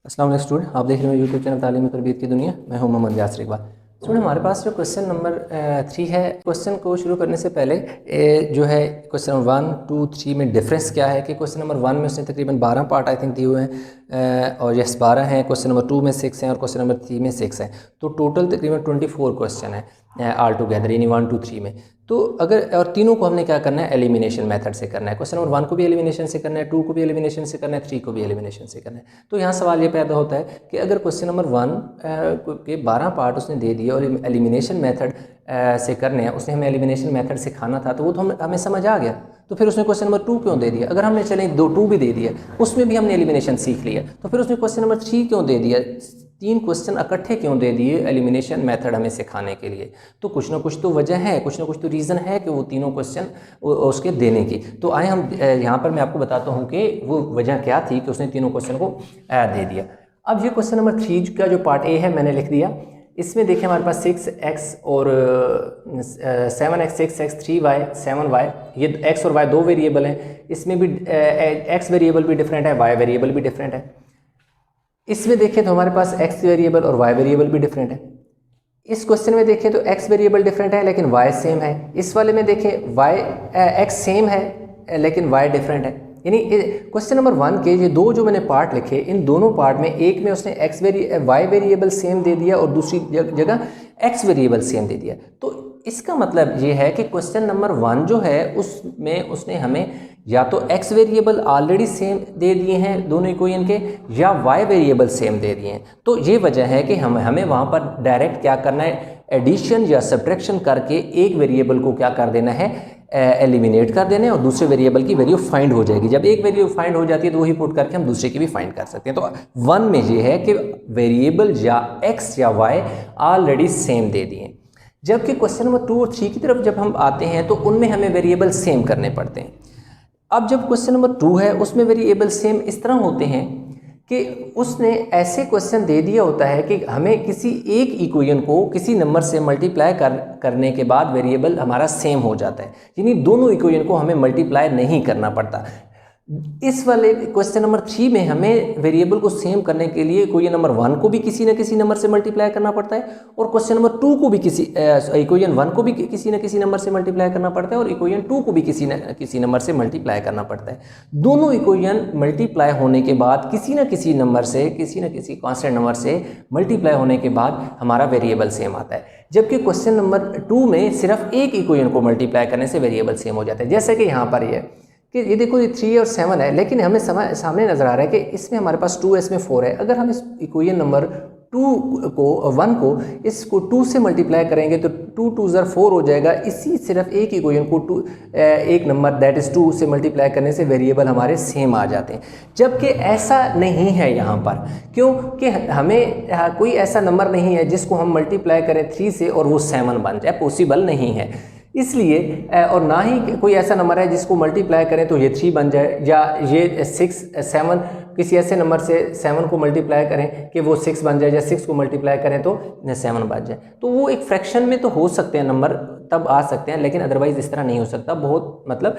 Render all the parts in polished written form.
अस्सलाम वालेकुम स्टूडेंट, आप देख रहे हैं यूट्यूब चैनल तालीमी तरबियत की दुनिया। मैं हूं मोहम्मद यासर इकबाल। स्टूडेंट, हमारे पास जो क्वेश्चन नंबर 3 है, क्वेश्चन को शुरू करने से पहले जो है क्वेश्चन नंबर 1, 2, 3 में डिफरेंस क्या है कि क्वेश्चन नंबर 1 में उसने तकरीबन 12 पार्ट आई थिंक दिए हुए हैं और यस 12 हैं। क्वेश्चन नंबर 2 में 6 हैं और क्वेश्चन नंबर 3 में 6 हैं। तो टोटल तकरीबन 24 क्वेश्चन है ऑल टुगेदर, यानी 1, 2, 3 में। तो अगर और तीनों को हमने क्या करना है, एलिमिनेशन मेथड से करना है। क्वेश्चन नंबर 1 को भी एलिमिनेशन से करना है, 2 को भी एलिमिनेशन से करना है, 3 को भी एलिमिनेशन से करना है। तो यहाँ सवाल ये पैदा होता है कि अगर क्वेश्चन नंबर 1 के 12 पार्ट उसने दे दिए और एलिमिनेशन मेथड से करने हैं, उसने हमें एलिमिनेशन मेथड सिखाना था, तो वो तो हमें समझ आ गया। तो फिर उसने क्वेश्चन नंबर 2 क्यों दे दिया? अगर हमने चलें 2 भी दे दिया, उसमें भी हमने एलिमिनेशन सीख लिया, तो फिर उसने क्वेश्चन नंबर 3 क्यों दे दिया? 3 क्वेश्चन इकट्ठे क्यों दे दिए एलिमिनेशन मेथड हमें सिखाने के लिए? तो कुछ ना कुछ तो वजह है, कुछ ना कुछ तो रीज़न है कि वो तीनों क्वेश्चन उसके देने की। तो आए हम यहाँ पर मैं आपको बताता हूँ कि वो वजह क्या थी कि उसने तीनों क्वेश्चन को दे दिया। अब ये क्वेश्चन नंबर 3 का जो पार्ट ए है मैंने लिख दिया। इसमें देखिए हमारे पास 6x और 7x, 6x, 3y, 7y, ये x और y दो वेरिएबल हैं। इसमें भी x वेरिएबल भी डिफरेंट है, y वेरिएबल भी डिफरेंट है। इसमें देखें तो हमारे पास x वेरिएबल और y वेरिएबल भी डिफरेंट है। इस क्वेश्चन में देखें तो x वेरिएबल डिफरेंट है लेकिन y सेम है। इस वाले में देखें x सेम है लेकिन y डिफरेंट है। यानी क्वेश्चन नंबर 1 के ये दो जो मैंने पार्ट लिखे, इन दोनों पार्ट में एक में उसने y वेरिएबल सेम दे दिया और दूसरी जगह x वेरिएबल सेम दे दिया। तो इसका मतलब ये है कि क्वेश्चन नंबर 1 जो है उसमें उसने हमें या तो x वेरिएबल ऑलरेडी सेम दे दिए हैं दोनों इक्वेशन के, या y वेरिएबल सेम दे दिए हैं। तो ये वजह है कि हमें वहाँ पर डायरेक्ट क्या करना है, एडिशन या सब्ट्रैक्शन करके एक वेरिएबल को क्या कर देना है, एलिमिनेट कर देने, और दूसरे वेरिएबल की वैल्यू फाइंड हो जाएगी। जब एक वैल्यू फाइंड हो जाती है तो वही पुट करके हम दूसरे की भी फाइंड कर सकते हैं। तो 1 में ये है कि वेरिएबल या x या y ऑलरेडी सेम दे दिए। जबकि क्वेश्चन नंबर 2 और 3 की तरफ जब हम आते हैं तो उनमें हमें वेरिएबल सेम करने पड़ते हैं। अब जब क्वेश्चन नंबर 2 है उसमें वेरिएबल सेम इस तरह होते हैं कि उसने ऐसे क्वेश्चन दे दिया होता है कि हमें किसी एक इक्वेशन को किसी नंबर से मल्टीप्लाई करने के बाद वेरिएबल हमारा सेम हो जाता है, यानी दोनों इक्वेशन को हमें मल्टीप्लाई नहीं करना पड़ता। इस वाले क्वेश्चन नंबर 3 में हमें वेरिएबल को सेम करने के लिए इक्वेशन नंबर 1 को भी किसी न किसी नंबर से मल्टीप्लाई करना पड़ता है, और क्वेश्चन नंबर 2 को भी इक्वेशन 1 को भी किसी न किसी नंबर से मल्टीप्लाई करना पड़ता है, और इक्वेशन 2 को भी किसी न किसी नंबर से मल्टीप्लाई करना पड़ता है। दोनों इक्वेशन मल्टीप्लाई होने के बाद किसी न किसी नंबर से, किसी न किसी कांस्टेंट नंबर से मल्टीप्लाई होने के बाद हमारा वेरिएबल सेम आता है। जबकि क्वेश्चन नंबर 2 में सिर्फ एक इक्वेशन को मल्टीप्लाई करने से वेरिएबल सेम हो जाता है। जैसे कि यहाँ पर कि ये देखो ये 3 और 7 है, लेकिन हमें सामने नज़र आ रहा है कि इसमें हमारे पास 2 है, इसमें 4 है। अगर हम इस इक्वेशन नंबर 1 को इसको 2 से मल्टीप्लाई करेंगे तो 2 2 4 हो जाएगा। इसी सिर्फ एक इक्वेशन को एक नंबर दैट इज़ 2 से मल्टीप्लाई करने से वेरिएबल हमारे सेम आ जाते हैं। जबकि ऐसा नहीं है यहाँ पर, क्योंकि हमें कोई ऐसा नंबर नहीं है जिसको हम मल्टीप्लाई करें 3 से और वो 7 बन जाए, पॉसिबल नहीं है। इसलिए और ना ही कोई ऐसा नंबर है जिसको मल्टीप्लाई करें तो ये 3 बन जाए, या ये 6 7 किसी ऐसे नंबर से 7 को मल्टीप्लाई करें कि वो 6 बन जाए, या 6 को मल्टीप्लाई करें तो 7 बन जाए। तो वो एक फ्रैक्शन में तो हो सकते हैं नंबर, तब आ सकते हैं, लेकिन अदरवाइज इस तरह नहीं हो सकता, बहुत मतलब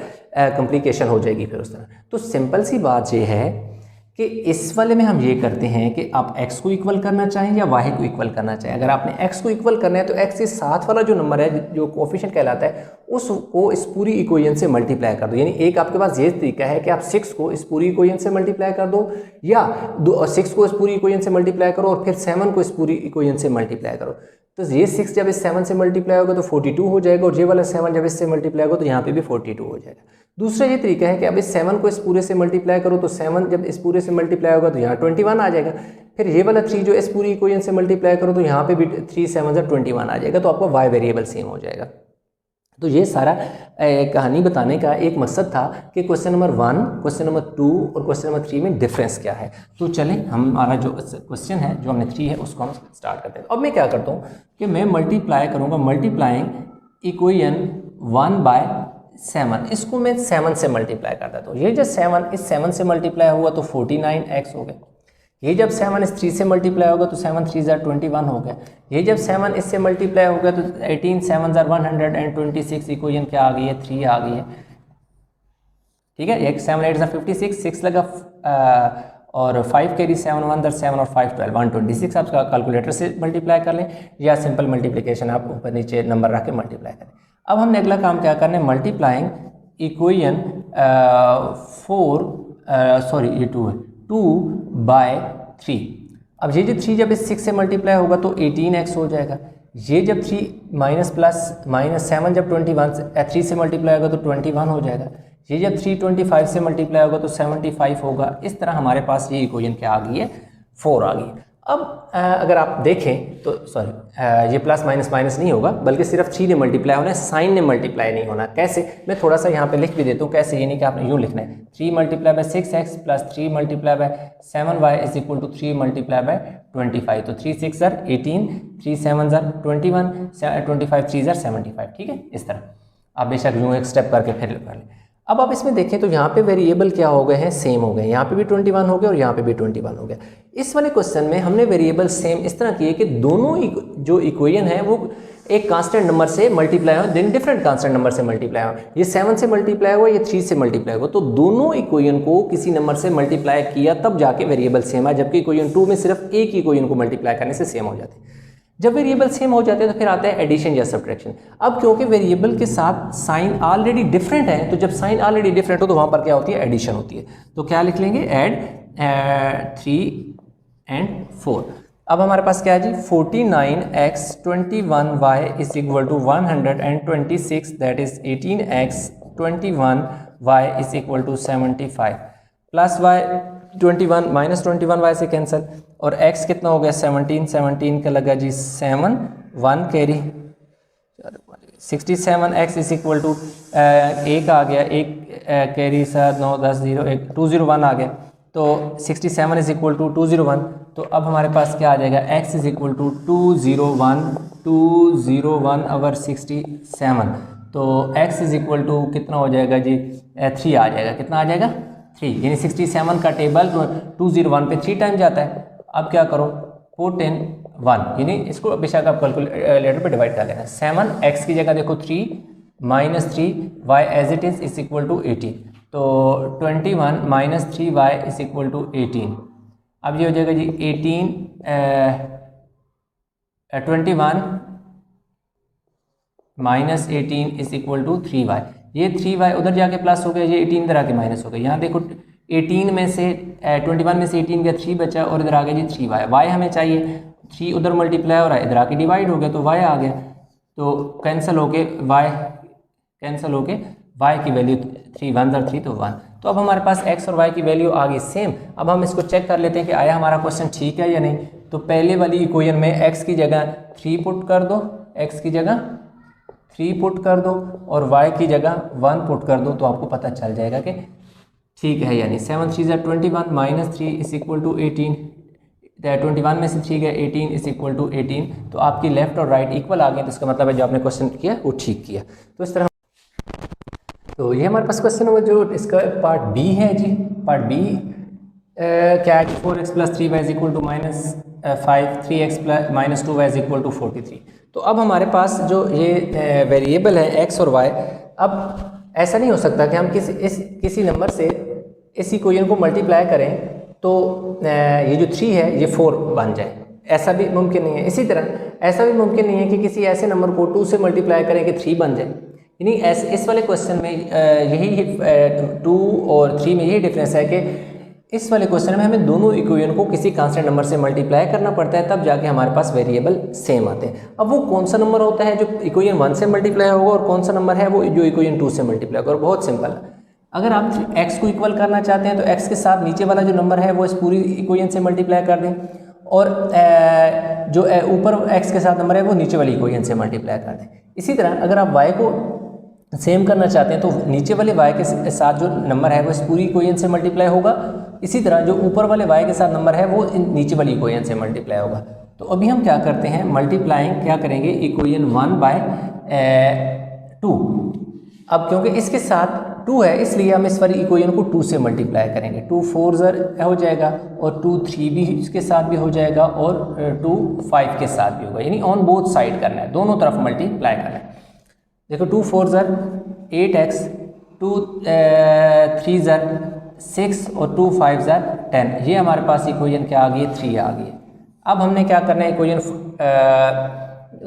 कॉम्प्लिकेशन हो जाएगी फिर उस तरह। तो सिंपल सी बात ये है कि इस वाले में हम ये करते हैं कि आप x को इक्वल करना चाहें या y को इक्वल करना चाहें। अगर आपने x को इक्वल करना है तो x के साथ वाला जो नंबर है, जो कोफिशिएंट कहलाता है, उसको इस पूरी इक्वेशन से मल्टीप्लाई कर दो। यानी एक आपके पास ये तरीका है कि आप 6 को इस पूरी इक्वेशन से मल्टीप्लाई कर दो, या 6 को इस पूरी इक्वेशन से मल्टीप्लाई करो और फिर 7 को इस पूरी इक्वेशन से मल्टीप्लाई करो। तो ये 6 जब इस 7 से मल्टीप्लाई होगा तो 42 हो जाएगा, और ये वाला 7 जब इससे मल्टीप्लाई होगा तो यहाँ पे भी 42 हो जाएगा। दूसरा ये तरीका है कि अब इस 7 को इस पूरे से मल्टीप्लाई करो तो 7 जब इस पूरे से मल्टीप्लाई होगा तो यहाँ 21 आ जाएगा। फिर ये वाला 3 जो इस पूरी इक्वेशन से मल्टीप्लाई करो तो यहाँ पे भी 3 7 21 आ जाएगा, तो आपका y वेरिएबल सेम हो जाएगा। तो ये सारा कहानी बताने का एक मकसद था कि क्वेश्चन नंबर 1, क्वेश्चन नंबर 2 और क्वेश्चन नंबर 3 में डिफरेंस क्या है। तो चलें हमारा जो क्वेश्चन है जो हमने 3 है उसको हम स्टार्ट करते हैं। अब मैं क्या करता हूँ कि मैं मल्टीप्लाई करूँगा, मल्टीप्लाइंग इक्वेशन 1/7, इसको मैं 7 से मल्टीप्लाई कर देता हूँ। ये जो 7 इस 7 से मल्टीप्लाई हुआ तो 49x हो गया। ये जब 7 इस 3 से मल्टीप्लाई होगा तो 7 3 21 हो गया। ये जब 7 इससे मल्टीप्लाई होगा तो 18 7 126 इक्वेशन क्या आ गई है, 3 आ गई है। ठीक है, 7 8 56, 6 लगा और 5 कैरी 7 1 दर 7 और 5 12 126 आप कैलकुलेटर से मल्टीप्लाई कर लें या सिंपल मल्टीप्लिकेशन आप ऊपर नीचे नंबर रख के मल्टीप्लाई करें। अब हमने अगला काम क्या करना है, मल्टीप्लाइंग इक्वेशन 2 बाय 3। अब ये जो 3 जब इस 6 से मल्टीप्लाई होगा तो 18x हो जाएगा। ये जब 3 माइनस प्लस माइनस 7 जब 3 से मल्टीप्लाई होगा तो 21 हो जाएगा। ये जब 3 25 से मल्टीप्लाई होगा तो 75 होगा। इस तरह हमारे पास ये इक्वेशन क्या आ गई है, 4 आ गई। अब अगर आप देखें तो ये प्लस माइनस माइनस नहीं होगा बल्कि सिर्फ 3 ने मल्टीप्लाई होना है, साइन ने मल्टीप्लाई नहीं होना। कैसे, मैं थोड़ा सा यहाँ पे लिख भी देता हूँ कैसे, ये नहीं कि आपने यूँ लिखना है 3 multiply by 6x plus 3 multiply by 7y is equal to 3 multiply by 25। तो 3 6 ज़र 18, 3 7 ज़र 21, 25 3 ज़र 75। ठीक है, इस तरह आप बेशक यूँ एक स्टेप करके फिर कर लें। अब आप इसमें देखें तो यहाँ पे वेरिएबल क्या हो गए हैं, सेम हो गए। यहाँ पे भी 21 हो गया और यहाँ पे भी 21 हो गया। इस वाले क्वेश्चन में हमने वेरिएबल सेम इस तरह किए कि दोनों जो इक्वेशन है वो एक कांस्टेंट नंबर से मल्टीप्लाई हो, देन डिफरेंट कांस्टेंट नंबर से मल्टीप्लाई हो। ये 7 से मल्टीप्लाई हुआ, ये 3 से मल्टीप्लाई हुआ, तो दोनों इक्वेशन को किसी नंबर से मल्टीप्लाई किया तब जाके वेरिएबल सेम है, जबकि इक्वेशन 2 में सिर्फ एक ही इक्वेशन को मल्टीप्लाई करने से सेम हो जाते हैं। जब वेरिएबल सेम हो जाते हैं तो फिर आता है एडिशन या सब्ट्रैक्शन। अब क्योंकि वेरिएबल के साथ साइन ऑलरेडी डिफरेंट है, तो जब साइन ऑलरेडी डिफरेंट हो तो वहाँ पर क्या होती है, एडिशन होती है। तो क्या लिख लेंगे, ऐड 3 and 4। अब हमारे पास क्या है जी, 49x 21y is equal to 126, that is 18x 21y is equal to 75 plus y 21 minus 21y से कैंसिल, और x कितना हो गया 17 का लगा जी 7 1 carry 67x is equal to एक आ गया, एक कैरी 7 9 10 0 1 201 आ गया, तो 67 इज इक्वल टू 201। तो अब हमारे पास क्या आ जाएगा, x is equal to 201 over 67। तो x इज इक्वल टू कितना हो जाएगा जी, 3 आ जाएगा। कितना आ जाएगा, 3, यानी 67 का टेबल 201 पे 3 टाइम जाता है। अब क्या करो, पुट इन 1, यानी इसको बेशक आप कैलकुलेटर पे डिवाइड कर लेना। 7x की जगह देखो 3 minus 3y as it is equal to 18, तो 21 minus 3y is equal to 18। अब ये हो जाएगा जी 21 minus 18 is equal to 3y। ये 3y उधर जाके प्लस हो गया, ये 18 इधर आके माइनस हो गया। यहाँ देखो 18 में से 21 में से 18 का 3 बचा और इधर आ गया जी 3y। y हमें चाहिए, 3 उधर मल्टीप्लाई हो रहा है, इधर आके डिवाइड हो गया तो y आ गया, तो कैंसिल होके y की वैल्यू 3 1 3 तो 1। तो अब हमारे पास x और y की वैल्यू आ गई सेम। अब हम इसको चेक कर लेते हैं कि आया हमारा क्वेश्चन ठीक है या नहीं। तो पहले वाली इक्वेशन में x की जगह 3 पुट कर दो, x की जगह 3 पुट कर दो और y की जगह 1 पुट कर दो, तो आपको पता चल जाएगा कि ठीक है यानी 7 3 ज़ा 21 माइनस 3 इज इक्वल टू 18, 21 में से 3 गया 18 इज इक्वल टू 18। तो आपकी लेफ्ट और राइट इक्वल आ गए, तो इसका मतलब है जो आपने क्वेश्चन किया वो ठीक किया। तो इस तरह तो ये हमारे पास क्वेश्चन होगा जो इसका पार्ट बी है जी। पार्ट बी क्या है, 4x plus 3y is equal to minus 5, 3x plus minus 2y is equal to 43। तो अब हमारे पास जो ये वेरिएबल है x और y, अब ऐसा नहीं हो सकता कि हम किसी नंबर से इस इक्वेशन को मल्टीप्लाई करें तो ये जो 3 है ये 4 बन जाए, ऐसा भी मुमकिन नहीं है। इसी तरह ऐसा भी मुमकिन नहीं है कि किसी ऐसे नंबर को 2 से मल्टीप्लाई करें कि 3 बन जाए। यानी इस वाले क्वेश्चन में यही 2 और 3 में यही डिफरेंस है कि इस वाले क्वेश्चन में हमें दोनों इक्वेशन को किसी कांस्टेंट नंबर से मल्टीप्लाई करना पड़ता है, तब जाके हमारे पास वेरिएबल सेम आते हैं। अब वो कौन सा नंबर होता है जो इक्वेशन 1 से मल्टीप्लाई होगा और कौन सा नंबर है वो जो इक्वेशन 2 से मल्टीप्लाई होगा। और बहुत सिंपल है, अगर आप x को इक्वल करना चाहते हैं तो x के साथ नीचे वाला जो नंबर है वो इस पूरी इक्वेशन से मल्टीप्लाई कर दें, और जो ऊपर x के साथ नंबर है वो नीचे वाली इक्वेशन से मल्टीप्लाई कर दें। इसी तरह अगर आप y को सेम करना चाहते हैं तो नीचे वाले y के साथ जो नंबर है वो इस पूरी इक्वेशन से मल्टीप्लाई होगा। इसी तरह जो ऊपर वाले y के साथ नंबर है वो नीचे वाली इक्वेशन से मल्टीप्लाई होगा। तो अभी हम क्या करते हैं, मल्टीप्लाइंग क्या करेंगे, इक्वेशन 1 बाय 2। अब क्योंकि इसके साथ 2 है इसलिए हम इस वाली इक्वेशन को 2 से मल्टीप्लाई करेंगे। 2 4 हो जाएगा और 2 3 भी इसके साथ भी हो जाएगा और 2 5 के साथ भी होगा, यानी ऑन बोथ साइड करना है, दोनों तरफ मल्टीप्लाई करना है। देखो 2 4 8x, 2 3 6 और 2 5 ज़ार 10, ये हमारे पास इक्वेशन क्या आ गई है, 3 आ गई है। अब हमने क्या करना है, इक्वेशन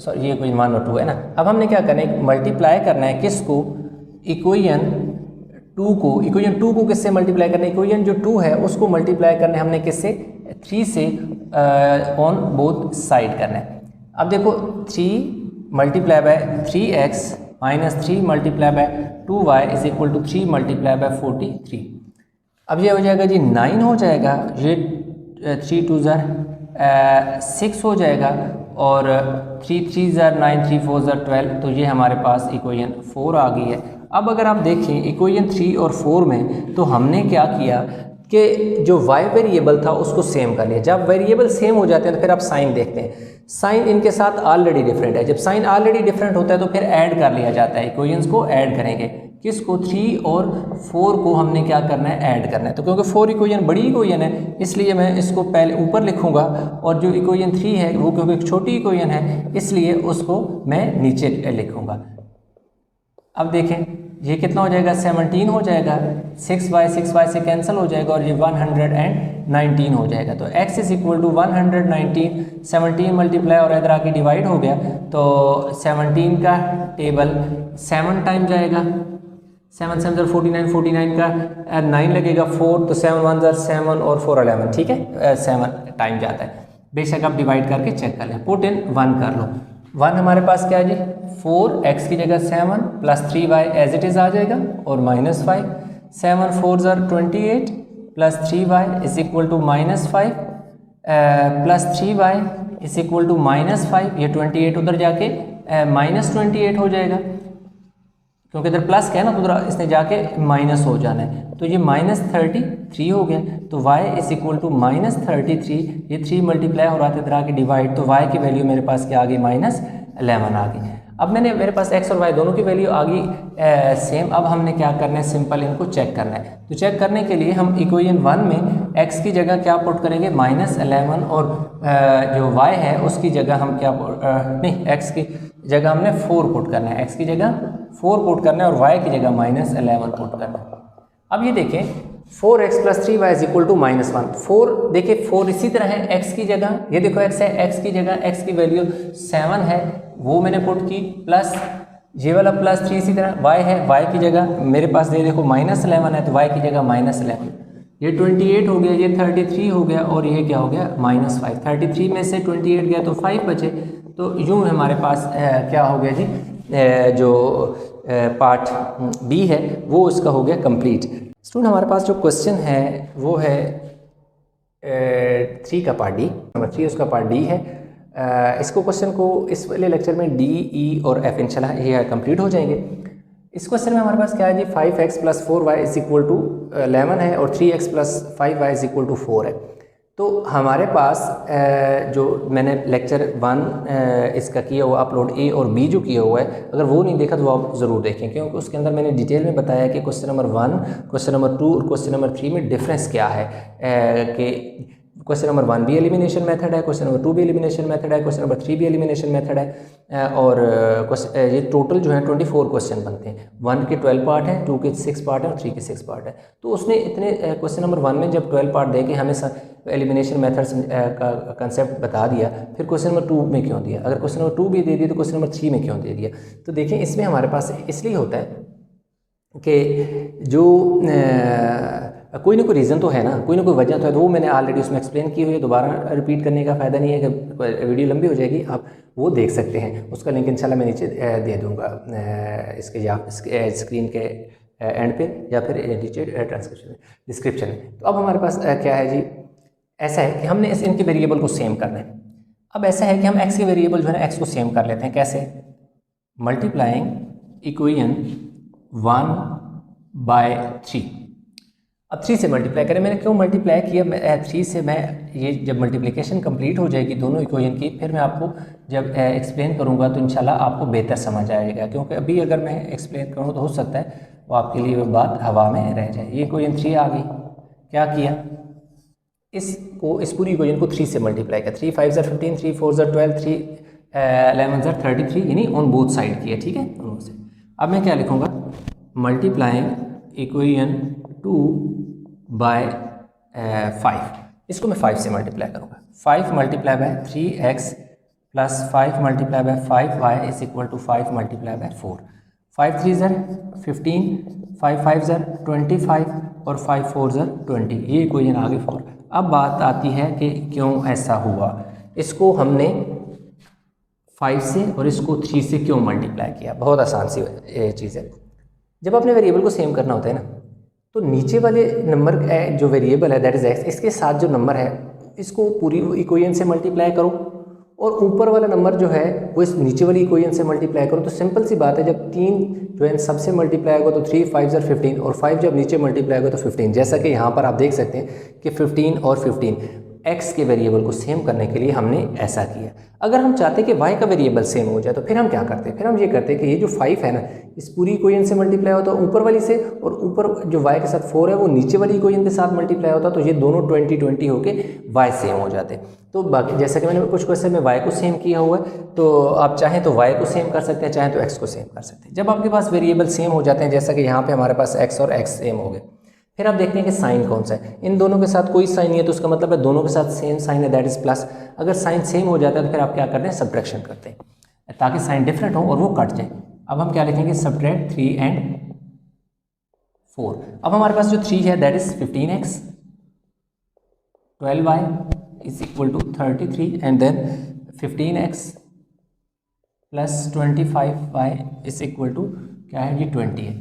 सॉरी ये इक्वेशन 1 और 2 है ना। अब हमने क्या करना है, मल्टीप्लाई करना है किसको, इक्वेशन 2 को। इक्वेशन 2 को किससे मल्टीप्लाई करना है, इक्वेशन जो 2 है उसको मल्टीप्लाई करना है हमने किससे, 3 से ऑन बोथ साइड करना है। अब देखो 3 multiply by 3x minus 3 multiply by 2y is equal to 3 multiply by 43। अब ये हो जाएगा जी 9 हो जाएगा, ये 3 2 ज़ार 6 हो जाएगा, और 3 3 ज़ार 9 3 4 ज़ार 12, तो ये हमारे पास इक्वेशन 4 आ गई है। अब अगर आप देखें इक्वेशन 3 और 4 में, तो हमने क्या किया कि जो y वेरिएबल था उसको सेम कर लिया। जब वेरिएबल सेम हो जाते हैं तो फिर आप साइन देखते हैं, साइन इनके साथ ऑलरेडी डिफरेंट है। जब साइन ऑलरेडी डिफरेंट होता है तो फिर ऐड कर लिया जाता है, इक्वेशंस को ऐड करेंगे। किसको, 3 और 4 को हमने क्या करना है, ऐड करना है। तो क्योंकि 4 इक्वेशन बड़ी इक्वेशन है इसलिए मैं इसको पहले ऊपर लिखूंगा, और जो इक्वेशन 3 है वो क्योंकि एक छोटी इक्वेशन है इसलिए उसको मैं नीचे लिखूंगा। अब देखें ये कितना हो जाएगा, 17 हो जाएगा, 6y से कैंसिल हो जाएगा, और ये 119 हो जाएगा। तो x is equal to 119, 17 multiply और इधर आके डिवाइड हो गया, तो 17 का टेबल 7 टाइम जाएगा, 7 7 49, 49 का 9 लगेगा 4, तो 7 1 7 और 4 11, ठीक है, 7 टाइम जाता है। बेशक आप डिवाइड करके चेक कर लें, पुट इन 1 कर लो। 1 हमारे पास क्या है जी, 4x की जगह 7 plus 3y as it is आ जाएगा, और माइनस 5, 7 4 ज़ार 28 plus 3y is equal to minus 5 plus 3y is equal to minus 5, ये 28 उधर जाके माइनस 28 हो जाएगा, क्योंकि इधर प्लस का है ना तो उधर इसने जाके माइनस हो जाना है। तो ये माइनस 33 हो गया, तो y is equal to minus 33, ये 3 मल्टीप्लाई हो रहा था इधर आके डिवाइड, तो y की वैल्यू मेरे पास क्या आ गई, माइनस 11 आ गई। अब मेरे पास x और y दोनों की वैल्यू आ गई सेम। अब हमने क्या करना है, सिंपल इनको चेक करना है। तो चेक करने के लिए हम इक्वेशन 1 में x की जगह क्या पुट करेंगे, माइनस 11, और जो y है उसकी जगह हम क्या नहीं, x की जगह हमने 4 पुट करना है, x की जगह 4 पुट करना है, और y की जगह माइनस 11 पुट करना है। अब ये देखें 4x plus 3y is equal to minus 1, 4 देखिए 4 इसी तरह है x की जगह, ये देखो x है, x की जगह x की वैल्यू 7 है वो मैंने पुट की, प्लस ये वाला प्लस 3 इसी तरह, y है, y की जगह मेरे पास ये देखो माइनस 11 है, तो y की जगह माइनस 11, ये 28 हो गया, ये 33 हो गया, और ये क्या हो गया, माइनस 5। 33 में से 28 गया तो 5 बचे, तो यूँ हमारे पास क्या हो गया जी, जो पार्ट बी है वो इसका हो गया कंप्लीट। स्टूडेंट हमारे पास जो क्वेश्चन है वो है 3 का पार्ट डी, नंबर 3 उसका पार्ट डी है। इसको क्वेश्चन को इस वाले लेक्चर में डी, ई और एफ इंशाल्लाह ये कंप्लीट हो जाएंगे। इस क्वेश्चन में हमारे पास क्या है जी, 5x plus 4y is equal to 11 है, और 3x plus 5y is equal to 4 है। तो हमारे पास जो मैंने लेक्चर 1 इसका किया हुआ अपलोड ए और बी जो किया हुआ है, अगर वो नहीं देखा तो आप ज़रूर देखें, क्योंकि उसके अंदर मैंने डिटेल में बताया कि क्वेश्चन नंबर 1, क्वेश्चन नंबर 2 और क्वेश्चन नंबर 3 में डिफरेंस क्या है, कि क्वेश्चन नंबर 1 भी एलिमिनेशन मेथड है, क्वेश्चन नंबर 2 भी एलिमिनेशन मेथड है, क्वेश्चन नंबर 3 भी एलिमिनेशन मेथड है, और ये टोटल जो है 24 क्वेश्चन बनते हैं। 1 के 12 पार्ट हैं, 2 के 6 पार्ट हैं, और 3 के 6 पार्ट है। तो उसने इतने क्वेश्चन नंबर 1 में जब 12 पार्ट दे के हमें एलिमिनेशन मेथड्स का कंसेप्ट बता दिया, फिर क्वेश्चन नंबर 2 में क्यों दिया, अगर क्वेश्चन नंबर 2 भी दे दिया तो क्वेश्चन नंबर 3 में क्यों दे दिया। तो देखें इसमें हमारे पास इसलिए होता है कि जो कोई ना कोई रीज़न तो है ना, कोई ना कोई वजह तो है, तो वो मैंने ऑलरेडी उसमें एक्सप्लेन की हुई है, दोबारा रिपीट करने का फ़ायदा नहीं है कि वीडियो लंबी हो जाएगी, आप वो देख सकते हैं। उसका लिंक इंशाल्लाह मैं नीचे दे दूँगा इसके या स्क्रीन के एंड पे, या फिर नीचे ट्रांसक्रिप्शन डिस्क्रिप्शन में। तो अब हमारे पास क्या है जी, ऐसा है कि हमने इनके वेरिएबल को सेम करना है। अब ऐसा है कि हम x के वेरिएबल जो है ना x को सेम कर लेते हैं, कैसे, मल्टीप्लाइंग इक्वेशन 1/3। अब 3 से मल्टीप्लाई करें, मैंने क्यों मल्टीप्लाई किया, 3 से मैं ये जब मल्टीप्लिकेशन कंप्लीट हो जाएगी दोनों इक्वेशन की, फिर मैं आपको जब एक्सप्लेन करूँगा तो इंशाल्लाह आपको बेहतर समझ आएगा, क्योंकि अभी अगर मैं एक्सप्लेन करूँ तो हो सकता है वो आपके लिए वो बात हवा में रह जाए। ये इक्वेशन 3 आ गई, क्या किया, इस पूरी इक्वेशन को 3 से मल्टीप्लाई किया, 3 5 15, 3 4 12, 3 11 33, यानी ऑन बोथ साइड किया, ठीक है, दोनों से। अब मैं क्या लिखूँगा, मल्टीप्लाइंग इक्वेशन 2 बाय 5, इसको मैं 5 से मल्टीप्लाई करूँगा। 5 multiply by 3x plus 5 multiply by 5y is equal to 5 multiply by 4। 5 3 ज़र 15, 5 5 ज़र 25 और 5 4 ज़र 20। ये इक्वेशन आ गई 4। अब बात आती है कि क्यों ऐसा हुआ। इसको हमने 5 से और इसको 3 से क्यों मल्टीप्लाई किया। बहुत आसान सी चीज़ है। जब आपने वेरिएबल को सेम करना होता है ना, तो नीचे वाले नंबर जो वेरिएबल है दैट इज़ x, इसके साथ जो नंबर है इसको पूरी इक्वेशन से मल्टीप्लाई करो और ऊपर वाला नंबर जो है वो इस नीचे वाली इक्वेशन से मल्टीप्लाई करो। तो सिंपल सी बात है, जब 3 जो है सबसे मल्टीप्लाई होगा तो 3 5 ज़र 15 और 5 जब नीचे मल्टीप्लाई होगा तो 15। जैसा कि यहाँ पर आप देख सकते हैं कि 15 और 15 x के वेरिएबल को सेम करने के लिए हमने ऐसा किया। अगर हम चाहते हैं कि y का वेरिएबल सेम हो जाए तो फिर हम क्या करते हैं, फिर हम ये करते हैं कि ये जो 5 है ना इस पूरी इक्वेशन से मल्टीप्लाई होता है ऊपर वाली से, और ऊपर जो y के साथ 4 है वो नीचे वाली इक्वेशन के साथ मल्टीप्लाई होता है, तो ये दोनों 20 20 होके y सेम हो जाते हैं। तो बाकी जैसा कि मैंने कुछ क्वेश्चन में y को सेम किया हुआ है, तो आप चाहें तो y को सेम कर सकते हैं, चाहें तो x को सेम कर सकते हैं। जब आपके पास वेरिएबल सेम हो जाते हैं, जैसा कि यहाँ पे हमारे पास x और x सेम हो गए, फिर आप देखते हैं कि साइन कौन सा है। इन दोनों के साथ कोई साइन नहीं है तो उसका मतलब है दोनों के साथ सेम साइन है, दैट इज प्लस। अगर साइन सेम हो जाता है तो फिर आप क्या करते हैं, सब्ट्रैक्शन करते हैं ताकि साइन डिफरेंट हो और वो कट जाए। अब हम क्या लिखेंगे, सब्ट्रैक्ट 3 एंड 4। अब हमारे पास जो 3 है that is 15x, 12y is equal to 33 and then 15x plus 25y is equal to क्या है, ये 20 है।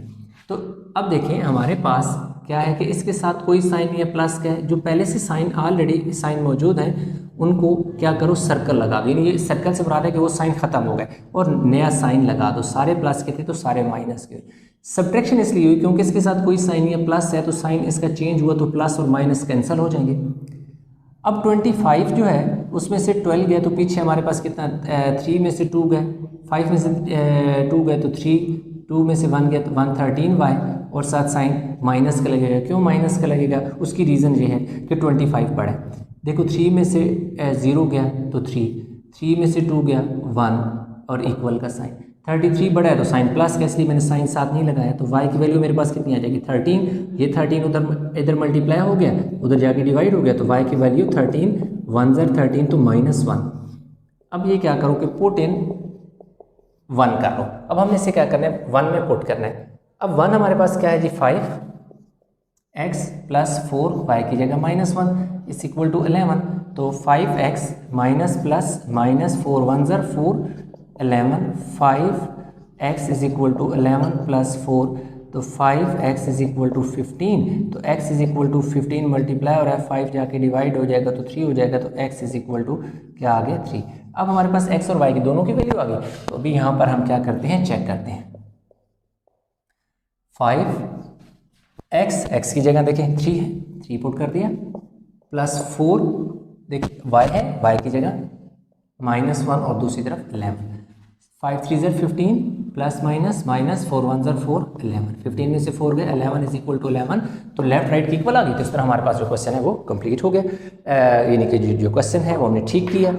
तो अब देखें हमारे पास क्या है कि इसके साथ कोई साइन नहीं है, प्लस का है। जो पहले से साइन ऑलरेडी साइन मौजूद है उनको क्या करो, सर्कल लगा दो, यानी ये सर्कल से बता है कि वो साइन खत्म हो गए और नया साइन लगा दो। सारे प्लस के थे तो सारे माइनस के। सब्ट्रैक्शन इसलिए हुई क्योंकि इसके साथ कोई साइन नहीं है, प्लस है तो साइन इसका चेंज हुआ तो प्लस और माइनस कैंसिल हो जाएंगे। अब 25 जो है उसमें से 12 गया तो पीछे हमारे पास कितना, 3 में से 2 गए, 5 में से 2 गए तो 3, 2 में से 1 गया तो 113y और साथ साइन माइनस का लगेगा। क्यों माइनस का लगेगा, उसकी रीज़न ये है कि 25 पड़ा है। देखो 3 में से 0 गया तो 3 में से 2 गया 1 और इक्वल का साइन। 33 बड़ा है तो साइन प्लस का, इसलिए मैंने साइन साथ नहीं लगाया। तो y की वैल्यू मेरे पास कितनी आ जाएगी, 13। ये 13 उधर इधर मल्टीप्लाई हो गया, उधर जाके डिवाइड हो गया, तो y की वैल्यू 13, 1 ज़र 13 तो -1। अब ये क्या करो कि पुट इन 1 कर लो। अब हमने इसे क्या करना है, 1 में पुट करना है। अब 1 हमारे पास क्या है जी, 5x प्लस 4y की जगह -1 इज इक्वल टू 11। तो 5x माइनस प्लस माइनस 4 1 ज़र 4 11, 5x is equal to 11 plus 4 तो 5x इज इक्वल टू 15। तो x is equal to 15 multiply और 5 जाके डिवाइड हो जाएगा तो 3 हो जाएगा, तो x इज इक्वल टू क्या आ गया, 3। अब हमारे पास x और y की दोनों की वैल्यू आ गई। तो अभी यहाँ पर हम क्या करते हैं, चेक करते हैं। 5x की जगह देखें 3 है, 3 पुट कर दिया, प्लस 4 देखिए y है, y की जगह -1 और दूसरी तरफ 11। 5 3 ज़र 15 प्लस माइनस माइनस 4 1 ज़र 4 11। 15 में से 4 गए, 11 इज इक्वल टू 11। तो लेफ्ट राइट की इक्वल आ गई। तो इस तरह हमारे पास जो क्वेश्चन है वो कंप्लीट हो गया। यानी कि जो क्वेश्चन है वो हमने ठीक किया।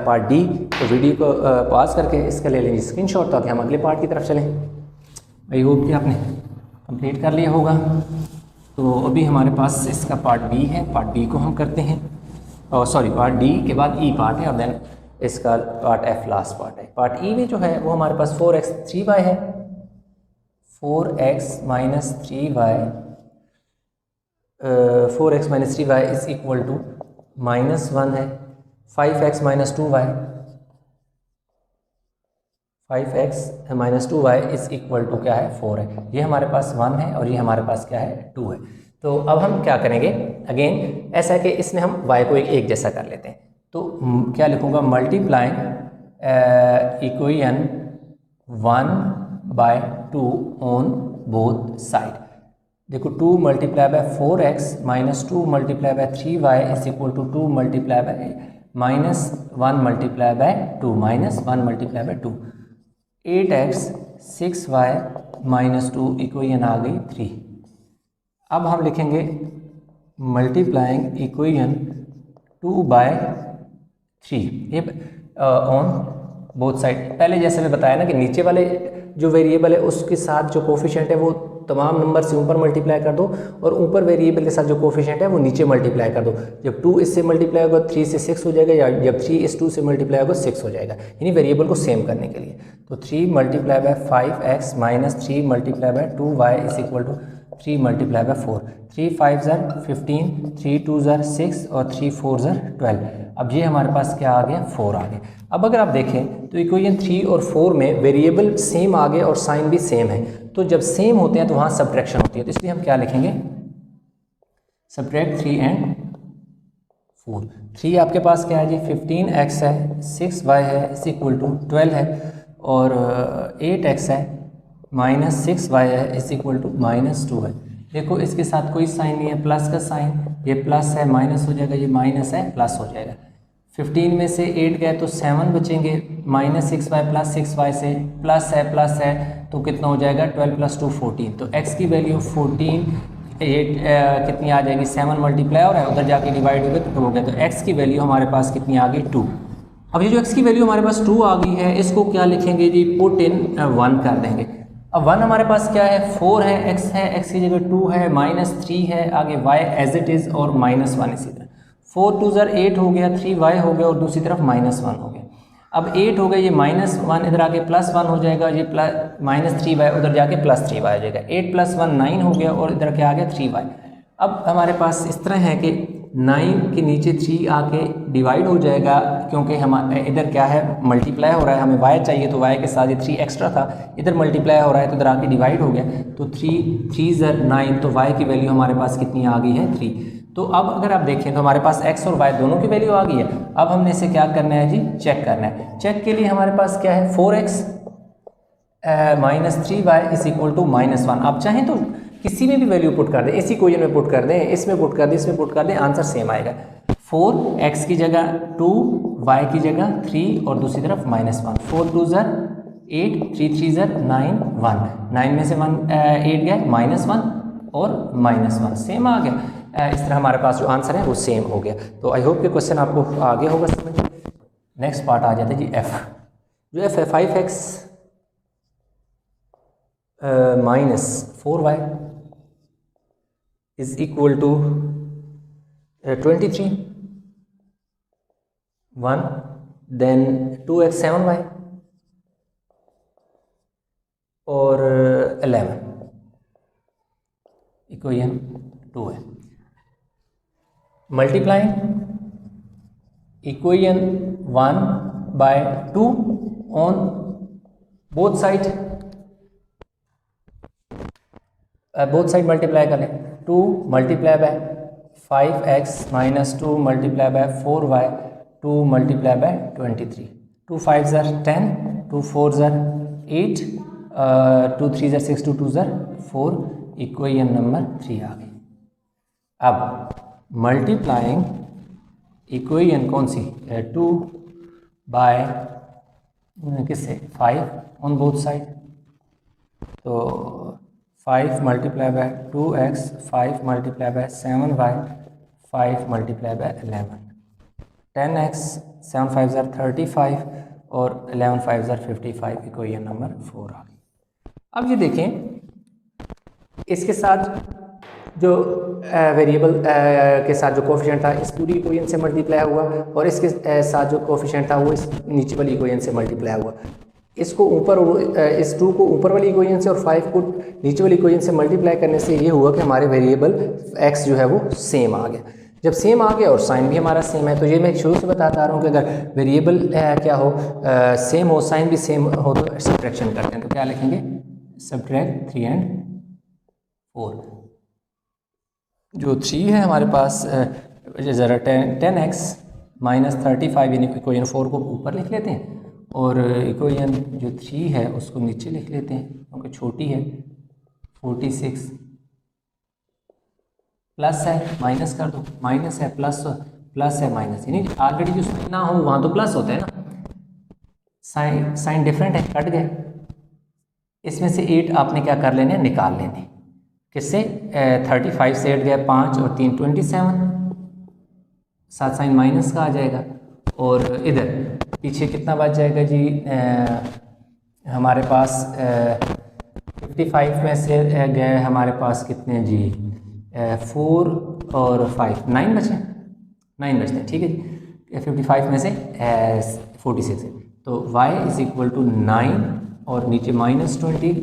पार्ट डी, तो वीडियो को पॉज करके इसका ले लेंगे स्क्रीनशॉट ताकि हम अगले पार्ट की तरफ चलें। आई होप कि आपने कंप्लीट कर लिया होगा। तो अभी हमारे पास इसका पार्ट बी है, पार्ट बी को हम करते हैं। और सॉरी, पार्ट डी के बाद ई पार्ट है और देन इसका पार्ट एफ लास्ट पार्ट है। पार्ट ई में जो है वो हमारे पास 4x 3y है, 4x minus 3y 4x minus 3y is equal to -1 है। 5x minus 2y 5x minus 2y is equal to क्या है, 4 है। ये हमारे पास 1 है और ये हमारे पास क्या है, 2 है। तो अब हम क्या करेंगे, अगेन ऐसा है कि इसमें हम y को एक जैसा कर लेते हैं। तो क्या लिखूँगा, multiplying equation 1/2 on both side. देखो 2 multiply by 4x minus 2 multiply by 3y is equal to 2 multiply by -1 multiply by 2 -1 multiply by 2। 8x 6y minus 2 equation आ गई 3। अब हम लिखेंगे मल्टीप्लाइंग इक्वेशन 2/3 ये ऑन बोथ साइड। पहले जैसे मैं बताया ना कि नीचे वाले जो वेरिएबल है उसके साथ जो कोफिशिएंट है वो तमाम नंबर से ऊपर मल्टीप्लाई कर दो और ऊपर वेरिएबल के साथ जो कोफिशिएंट है वो नीचे मल्टीप्लाई कर दो। जब 2 इससे मल्टीप्लाई होगा 3 से 6 हो जाएगा, या जब 3 इस 2 से मल्टीप्लाई होगा 6 हो जाएगा, यानी वेरिएबल को सेम करने के लिए। तो 3 multiply by 5x minus 3 multiply by 2y is equal to 3 multiply by 4। 3 5 ज़र 15, 3 2 ज़र 6 और 3 4 ज़र 12। अब ये हमारे पास क्या आ गया, 4 आ गया। अब अगर आप देखें तो इक्वेशन 3 और 4 में वेरिएबल सेम आ गए और साइन भी सेम है। तो जब सेम होते हैं तो वहाँ सब्ट्रैक्शन होती है, तो इसलिए हम क्या लिखेंगे, सब्ट्रैक्ट 3 एंड 4। 3 आपके पास क्या है जी, 15x है, 6y है इस इक्वल टू 12 है, और 8x है माइनस 6y है इस इक्वल टू -2 है। देखो इसके साथ कोई साइन नहीं है, प्लस का साइन, ये प्लस है माइनस हो जाएगा, ये माइनस है प्लस हो जाएगा। 15 में से 8 गए तो 7 बचेंगे, -6y प्लस 6y से प्लस है तो कितना हो जाएगा, 12 + 2 14। तो x की वैल्यू 14, 8 कितनी आ जाएगी, 7 मल्टीप्लाई और है उधर जाके डिवाइड हो गया तो 2 हो गया। तो x की वैल्यू हमारे पास कितनी आ गई, 2। अब ये जो x की वैल्यू हमारे पास 2 आ गई है, इसको क्या लिखेंगे जी, पुट इन 1 कर देंगे। अब 1 हमारे पास क्या है, 4 है, x की जगह 2 है, -3 है, आगे y एज इट इज़ और -1 इसी तरह। 4 2 ज़र 8 हो गया, 3y हो गया और दूसरी तरफ -1 हो गया। अब 8 हो गया, ये -1 इधर आके +1 हो जाएगा, ये -3y उधर जाके +3y हो जाएगा। 8 + 1 9 हो गया और इधर क्या आ गया, 3y। अब हमारे पास इस तरह है कि 9 के नीचे 3 आके डिवाइड हो जाएगा, क्योंकि हम इधर क्या है, मल्टीप्लाई हो रहा है, हमें y चाहिए तो y के साथ ये 3 एक्स्ट्रा था, इधर मल्टीप्लाई हो रहा है तो इधर आके डिवाइड हो गया। तो 3 ज़र 9, तो y की वैल्यू हमारे पास कितनी आ गई है, 3। तो अब अगर आप देखें तो हमारे पास x और y दोनों की वैल्यू आ गई है। अब हमने इसे क्या करना है जी, चेक करना है। चेक के लिए हमारे पास क्या है, 4x -3y is equal to -1। आप चाहें तो किसी में भी वैल्यू पुट कर दें, इसी इक्वेशन में पुट कर दें, इसमें पुट कर दें, इसमें पुट कर दें, आंसर सेम आएगा। 4x की जगह 2, y की जगह 3 और दूसरी तरफ -1। 4 2 ज़र 8, 3 3 ज़र 9, 1। 9 में से 8 गया, -1 और -1 सेम आ गया। इस तरह हमारे पास जो आंसर है वो सेम हो गया। तो आई होप कि क्वेश्चन आपको आगे होगा समझ। नेक्स्ट पार्ट आ जाता है जी f। जो f है 5x -4y is equal to 23 1, then 2x 7y और 11 इक्वेशन 2 है। Multiplying equation 1 by 2 on both side multiply कर लें। 2 multiply by 5x - 2 multiply by 4y 2 multiply by 23। 2 5 ज़र 10, 2 4 ज़र 8, 2 3 ज़र 6, 2 2 ज़र 4। इक्वेशन नंबर 3 आ गई। अब मल्टीप्लाइंग इक्वेशन कौन सी, 2 बाय किससे, 5 ऑन बोथ साइड। तो 5 multiply bye 2x, 5 multiply by 7y, 5 multiply bye 11। 10x 7 5 ज़र 35 और 11 5 ज़र 55। इक्वेशन नंबर 4 आ गई। अब ये देखें, इसके साथ जो वेरिएबल के साथ जो कोफिशिएंट था इस पूरी इक्वेशन से मल्टीप्लाई हुआ, और इसके साथ जो कोफिशिएंट था वो इस नीचे वाली इक्वेशन से मल्टीप्लाई हुआ। इसको ऊपर, इस 2 को ऊपर वाली इक्वेशन से और 5 को नीचे वाली इक्वेशन से मल्टीप्लाई करने से ये हुआ कि हमारे वेरिएबल x जो है वो सेम आ गया। जब सेम आ गया और साइन भी हमारा सेम है, तो ये मैं शुरू से बताता आ रहा हूँ कि अगर वेरिएबल क्या हो, सेम हो, साइन भी सेम हो, तो सब्ट्रैक्शन करते हैं। तो क्या लिखेंगे, सब्ट्रैक्ट 3 एंड 4। जो 3 है हमारे पास, ज़रा 10x -35 यानी इक्वेशन 4 को ऊपर लिख लेते हैं और इक्वेशन जो 3 है उसको नीचे लिख लेते हैं क्योंकि छोटी है। 46 प्लस है, माइनस कर दो, माइनस है प्लस, प्लस है माइनस, यानी ऑलरेडी जो साइन ना हो वहाँ तो प्लस होता है ना, साइन डिफरेंट है, कट गए। इसमें से 8 आपने क्या कर लेने, निकाल लेने। किससे, 35 से 8 गया 5 और 3 27, साथ साइन माइनस का आ जाएगा। और इधर पीछे कितना बच जाएगा जी, हमारे पास 55 में से गए हमारे पास कितने जी 4 और 5 9 बचे, 9 बचते हैं, ठीक है जी। 55 में से 46 है, तो y इज इक्वल टू 9 और नीचे -20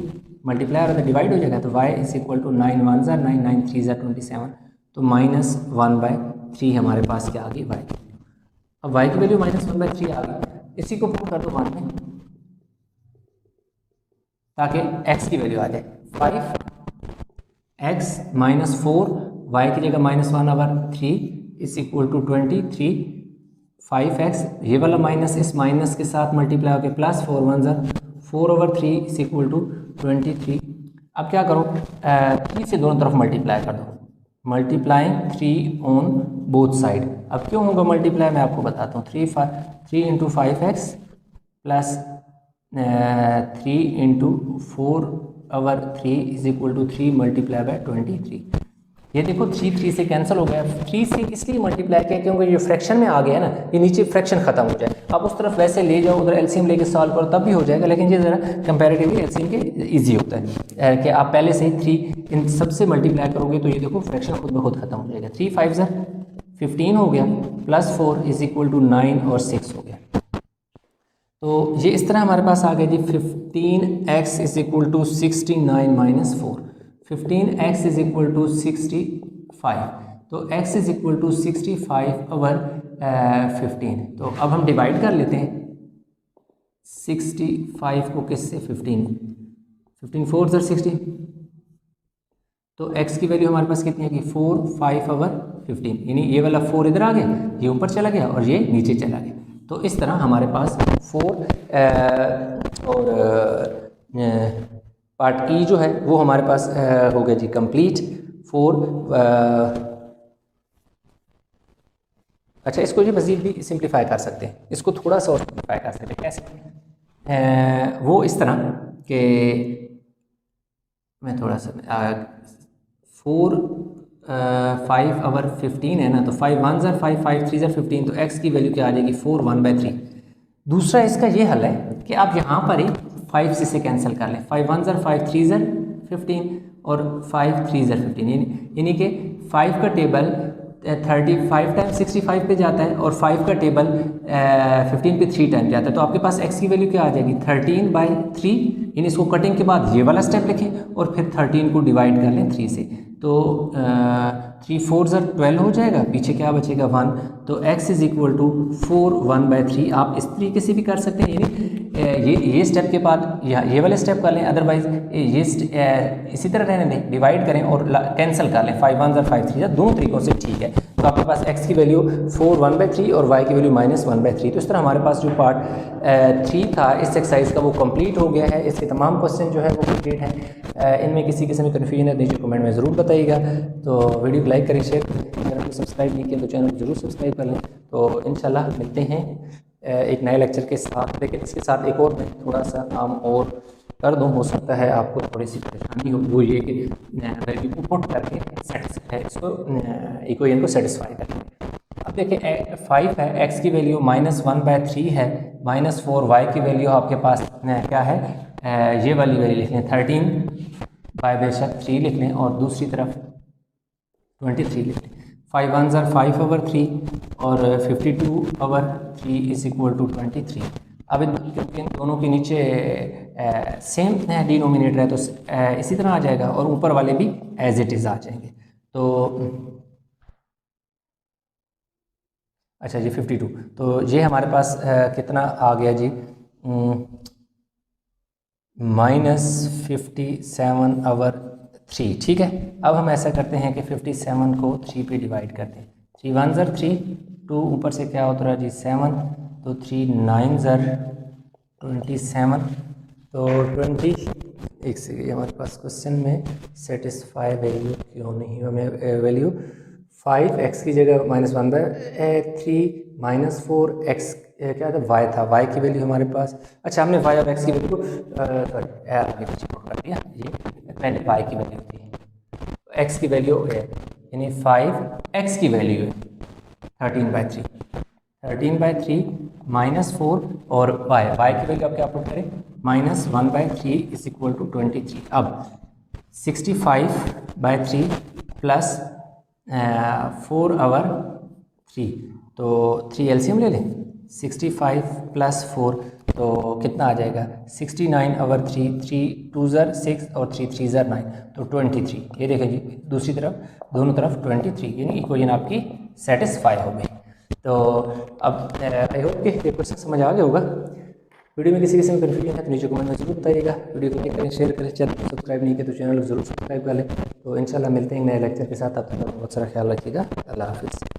मल्टीप्लाई और डिवाइड हो जाएगा, तो y इज इक्वल टू 9 1 ज़ा 9 9 3 ज़ा 27, तो -1/3 हमारे पास क्या आ गई y की। अब y की वैल्यू -1/3 आ गई, इसी को पुट कर दो 1 में ताकि x की वैल्यू आ जाए 5x -4 y की जगह -1/3 इज इक्वल टू 23 5x, ये वाला माइनस इस माइनस के साथ मल्टीप्लाई होकर प्लस 4 1 ज़ा 4/3 इज इक्वल टू 23। अब क्या करो 3 से दोनों तरफ मल्टीप्लाई कर दो, मल्टीप्लाइंग 3 ऑन बोथ साइड। अब क्यों होगा मल्टीप्लाई मैं आपको बताता हूँ, 3 into 5x plus 3 into 4/3 is equal to 3 multiply by 23। ये देखो 3 से कैंसिल हो गया, 3 से इसलिए मल्टीप्लाई किया क्योंकि ये फ्रैक्शन में आ गया ना, ये नीचे फ्रैक्शन खत्म हो जाए। आप उस तरफ वैसे ले जाओ, उधर एलसीएम लेके सॉल्व करो तब भी हो जाएगा, लेकिन ये ज़रा कंपैरेटिवली एलसीएम के इजी होता है कि आप पहले से ही 3 इन सबसे मल्टीप्लाई करोगे तो ये देखो फ्रैक्शन खुद ब खुद खत्म हो जाएगा। 3 5 ज़ा 15 हो गया, प्लस 4 इज इक्वल टू 9 और 6 हो गया। तो ये इस तरह हमारे पास आ गया जी 15x is equal to 69 minus 4, 15x is equal to 65, तो x इज इक्वल टू 65/15। तो अब हम डिवाइड कर लेते हैं 65 को किससे 15 4 ज़र 60, तो x की वैल्यू हमारे पास कितनी है कि 4 5/15, यानी ये वाला 4 इधर आ गया, ये ऊपर चला गया और ये नीचे चला गया। तो इस तरह हमारे पास 4 और पार्ट ई जो है वो हमारे पास हो गया जी कंप्लीट। 4 अच्छा, इसको जी मज़ीद भी सिंप्लीफाई कर सकते हैं, इसको थोड़ा सा और सिंप्लीफाई कर सकते हैं। कैसे? वो इस तरह कि मैं थोड़ा सा 4 5/15 है ना, तो 5 1 ज़र 5 5 3 ज़र 15, तो x की वैल्यू क्या आ जाएगी 4 1/3। दूसरा इसका ये हल है कि आप यहाँ पर ही 5 से कैंसिल कर लें, 5 1 ज़र 5 3 ज़र 15 और 5 3 ज़र 15, यानी कि 5 का टेबल 35 टाइम 65 पे जाता है और 5 का टेबल 15 पे 3 टाइम जाता है। तो आपके पास x की वैल्यू क्या आ जाएगी 13/3, यानी इसको कटिंग के बाद ये वाला स्टेप लिखें और फिर 13 को डिवाइड कर लें 3 से, तो 3 4 ज़र 12 हो जाएगा, पीछे क्या बचेगा 1, तो x इज़ इक्वल टू 4 1/3। आप इस तरीके से भी कर सकते हैं, यानी ये स्टेप के बाद ये वाले स्टेप कर लें, अदरवाइज ये इसी तरह रहने दें, डिवाइड करें और कैंसिल कर लें 5 1 ज़र 5 3 ज़र, दोनों तरीक़ों से ठीक है। तो आपके पास x की वैल्यू 4 1/3 और y की वैल्यू -1/3। तो इस तरह हमारे पास जो पार्ट 3 था इस एक्सरसाइज का वो कंप्लीट हो गया है। इसके तमाम क्वेश्चन जो है वो कंप्लीट हैं। इनमें किसी किस्म की कन्फ्यूजन है नीचे कमेंट में ज़रूर बताइएगा। तो वीडियो को लाइक करें, शेयर करें, चैनल को सब्सक्राइब नहीं किया तो चैनल को ज़रूर सब्सक्राइब कर लें। तो इंशाल्लाह मिलते हैं एक नए लेक्चर के साथ, लेकिन इसके साथ एक और मैं थोड़ा सा काम और कर दूँ, हो सकता है आपको थोड़ी सी परेशानी हो, वो ये कि वैल्यू को पुट करके इसको इक्वेशन को सेटिस्फाई करें। अब देखिए 5 है, x की वैल्यू -1/3 है, -4 y की वैल्यू आपके पास क्या है, ये वाली वैल्यू लिख लें 13/3 लिख लें और दूसरी तरफ 23 लिख लें। 5 1 ज़र 5/3 और 52/3 इज इक्वल टू 23। अब क्योंकि इन दोनों के नीचे सेम डिनोमिनेटर है तो इसी तरह आ जाएगा और ऊपर वाले भी एज इट इज़ आ जाएंगे। तो अच्छा जी 52, तो ये हमारे पास कितना आ गया जी -57/3, ठीक है। अब हम ऐसा करते हैं कि 57 को 3 पे डिवाइड करते हैं, 3 1 ज़र 3, 2 ऊपर से क्या होता रहा जी 7, तो 3 9 ज़र 27, तो 20 एक सेकेंड हमारे पास क्वेश्चन में सेटिस्फाई वैल्यू क्यों नहीं, हमें वैल्यू 5x की जगह -1/3 -4 x क्या था y था, y की वैल्यू हमारे पास, अच्छा हमने y और x की वैल्यू आगे पीछे कर दिया, ये पहले y की वैल्यू थी, x की वैल्यू यानी 5x की वैल्यू है 13/3 -4 और y की वैल्यू आप क्या पुट करें माइनस 1/3 इज इक्वल टू 23। अब 65/3 प्लस 4/3, तो 3 एलसीएम ले लें। 65 प्लस 4 तो कितना आ जाएगा 69/3, 3 2 ज़र 6 और 3 3 ज़र 9, तो 23। ये देखें जी, दूसरी तरफ दोनों तरफ 23, यानी इक्वेशन आपकी सेटिस्फाई हो गई। तो अब आई होप कि ये क्वेश्चन समझ आ गया होगा। वीडियो में किसी किस्म में कन्फ्यूजन है तो नीचे कमेंट में जरूर बताइएगा। वीडियो को लाइक करें, शेयर करें, चैनल को सब्सक्राइब नहीं किया तो चैनल को जरूर सब्सक्राइब कर लें। तो इंशाल्लाह मिलते हैं नए लेक्चर के साथ। तब तक बहुत सारा ख्याल रखिएगा। अल्लाह हाफिज़।